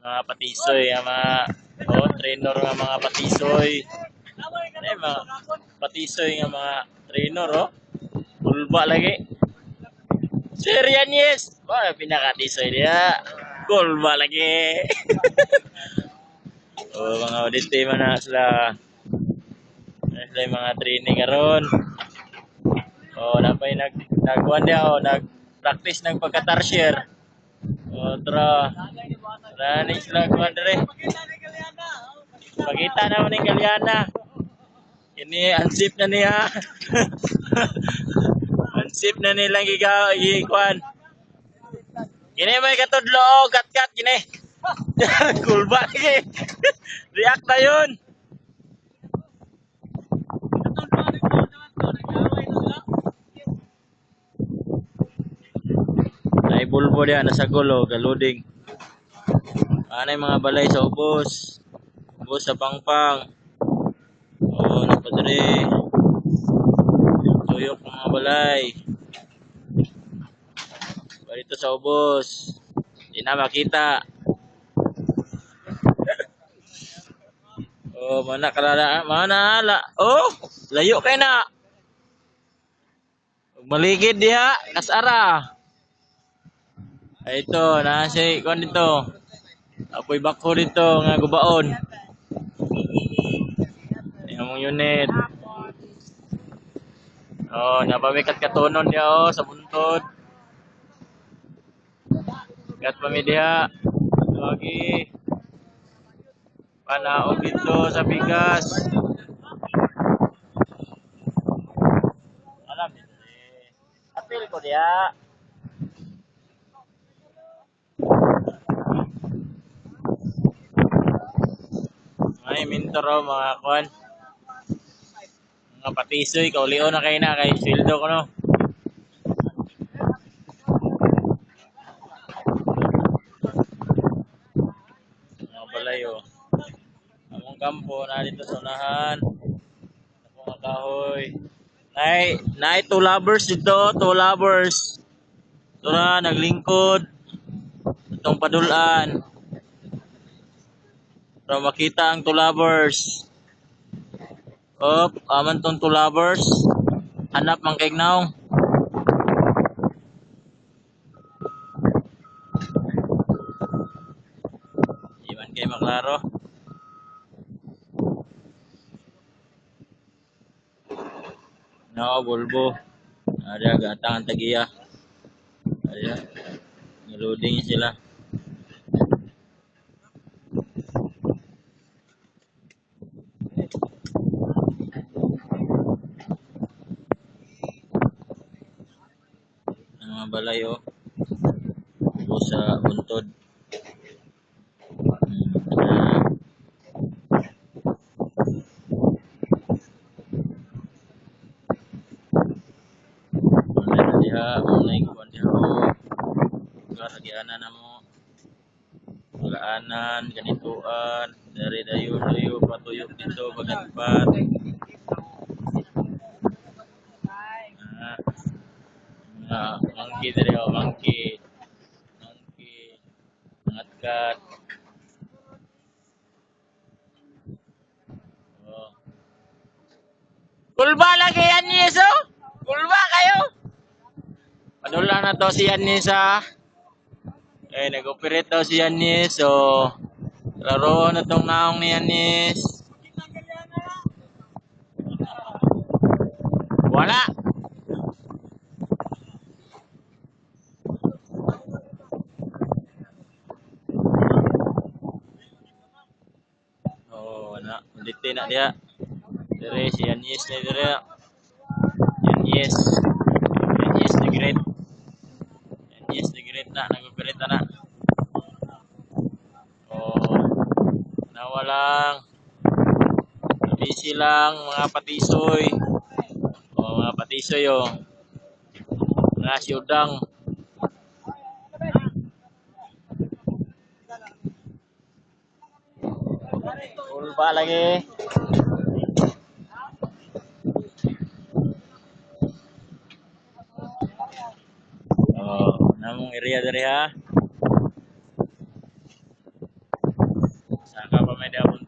mga patisoy, mga trainer nga mga patisoy. Mga patisoy nga mga trainer Bulba lagi. Sir Yanis. Pinakatisoy dia. Bulba lagi. Mga audite man na sila. Sila yung mga training karon. Napay nagkuhan dia nag-practice ng pagka-tarsier. Tara. Tara ni sila kuhan dire. Pakita na mo ni Galiana. Ini ansip na niya. Ansip na nilang ikuhan. Kini may katudlo, kat-kat kini. Kulba lagi. React na yun. Ay bulbo dia nasa gulo, galuding. Anay mga balay sa ubos. Ubos sa pangpang. Napadre. Tuyok ng mga balay. Dito sa ubos. Hindi na makita. Mana hala. Layo kay na. Maligid diha, kasara. Ay ito, nasi kon dito. Apoy bako dito nga gubaon. Yung unit. Napawikat katunon diha sa buntod. Kat pamidiha. Lagi. Panaog dito sa bigas. Alam dito apil ko diha. Ay minto raw mga kwan. Mga patisoy kaulion na kay sweldo ko no. Mga balayo. Among kampo na dito sa unahan. Mga kahoy. Nay two lovers dito, two lovers. Tura naglingkod. Itong padulan. Para makita ang two lovers. Aman tong two lovers. Hanap mang kaignaw. Iwan kay maklaro. Bulbo. Ada gatang tagiya. Ada. Loading sila. Mga balay sa buntod. Kagianan na mo laanan, ganituan dari dayo patuyok dito bagatpat mangki dari mangki ngatkat kulba lagi yan yeso kulba kayo padula na to si Yanis nag-operate daw si Yanis. So, laro na tong naong ni Yanis. Wala. Wala. Dito na dia. Dire si Yanis na dire. Yanis the Great. Yanis the Great na. Nag-operate na. Nawalang busy lang mga patisoy mga patisoy mga siyudang ulba lagi namong area dari pa may dapon